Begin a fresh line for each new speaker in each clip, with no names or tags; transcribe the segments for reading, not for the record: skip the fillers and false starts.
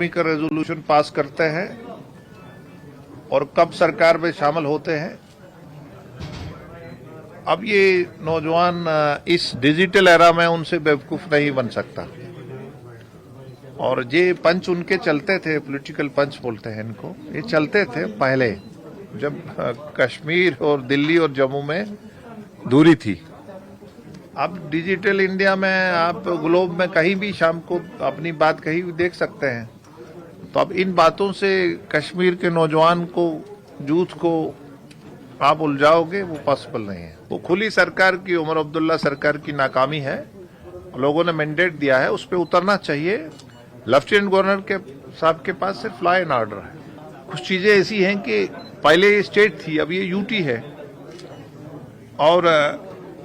का resolution pass करते हैं और कब सरकार में शामिल होते हैं। अब ये नौजवान इस डिजिटल एरा में उनसे बेवकूफ नहीं बन सकता। और ये पंच उनके चलते थे, पॉलिटिकल पंच बोलते हैं इनको, ये चलते थे पहले जब कश्मीर और दिल्ली और जम्मू में दूरी थी। अब डिजिटल इंडिया में आप ग्लोब में कहीं भी शाम को अपनी बात कहीं भी देख सकते हैं। तो अब इन बातों से कश्मीर के नौजवान को, यूथ को आप उलझाओगे, वो पॉसिबल नहीं है। वो खुली सरकार की, उमर अब्दुल्ला सरकार की नाकामी है। लोगों ने मैंडेट दिया है, उस पर उतरना चाहिए। लेफ्टिनेंट गवर्नर के साहब के पास सिर्फ लॉ एंड ऑर्डर है। कुछ चीजें ऐसी हैं कि पहले ये स्टेट थी, अब ये यूटी है, और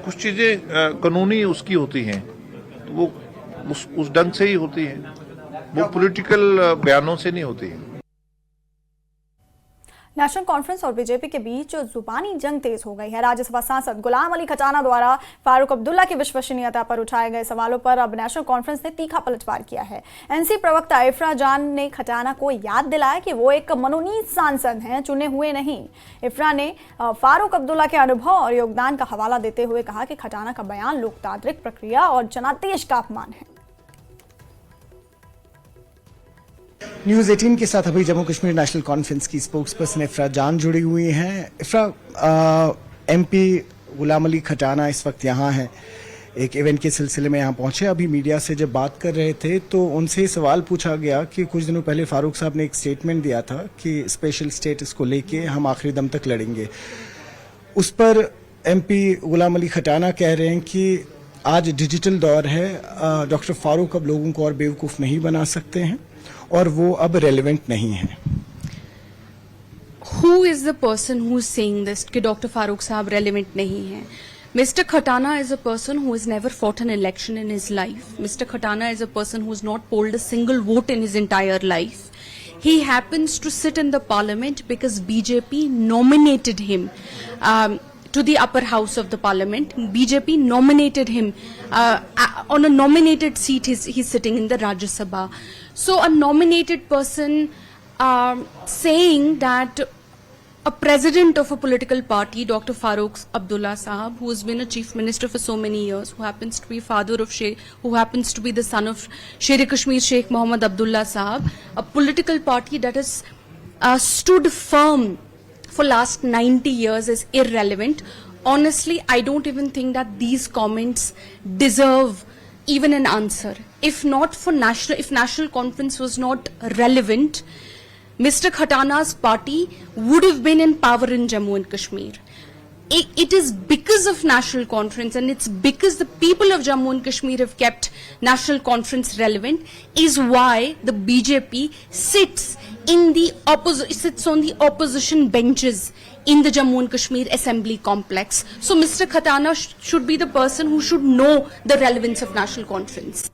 कुछ चीजें कानूनी उसकी होती हैं, तो वो उस ढंग से ही होती हैं, वो पॉलिटिकल बयानों से नहीं होती है।
नेशनल कॉन्फ्रेंस और बीजेपी के बीच जुबानी जंग तेज हो गई है। राज्यसभा सांसद गुलाम अली खटाना द्वारा फारूक अब्दुल्ला की विश्वसनीयता पर उठाए गए सवालों पर अब नेशनल कॉन्फ्रेंस ने तीखा पलटवार किया है। एनसी प्रवक्ता इफ्रा जान ने खटाना को याद दिलाया कि वो एक मनोनीत सांसद हैं, चुने हुए नहीं। इफ्रा ने फारूक अब्दुल्ला के अनुभव और योगदान का हवाला देते हुए कहा कि खटाना का बयान लोकतांत्रिक प्रक्रिया और जनादेश का अपमान है।
न्यूज 18 के साथ अभी जम्मू कश्मीर नेशनल कॉन्फ्रेंस की स्पोक्सपर्सन इफ्रा जान जुड़ी हुई हैं। इफ्रा, एमपी गुलाम अली खटाना इस वक्त यहाँ हैं, एक इवेंट के सिलसिले में यहाँ पहुंचे। अभी मीडिया से जब बात कर रहे थे तो उनसे सवाल पूछा गया कि कुछ दिनों पहले फारूक साहब ने एक स्टेटमेंट दिया था कि स्पेशल स्टेटस को लेके हम आखिरी दम तक लड़ेंगे। उस पर एमपी गुलाम अली खटाना कह रहे हैं कि आज डिजिटल दौर है, डॉक्टर फारूक अब लोगों को और बेवकूफ़ नहीं बना सकते हैं और वो अब रेलेवेंट नहीं है।
Who is the person who is saying this कि डॉक्टर फारूक साहब रेलेवेंट नहीं है? Mr. Khatana is a person who has never fought an election in his life. Mr. Khatana is a person who has not polled a single vote in his entire life. He happens to sit in the parliament because BJP nominated him to the upper house of the parliament. BJP nominated him on a nominated seat. He's sitting in the Rajya Sabha. So a nominated person saying that a president of a political party, Dr. Farooq Abdullah Sahab, who has been a chief minister for so many years, who happens to be who happens to be the son of Sher Kashmir Sheikh Mohammed Abdullah Sahab, a political party that has stood firm for last 90 years, is irrelevant. Honestly, I don't even think that these comments deserve even an answer. If national conference was not relevant, Mr. Khatana's party would have been in power in Jammu and Kashmir. It is because of national conference, and it's because the people of Jammu and Kashmir have kept national conference relevant, is why the BJP sits on the opposition benches in the Jammu and Kashmir Assembly complex. So Mr. Khatana should be the person who should know the relevance of national conference.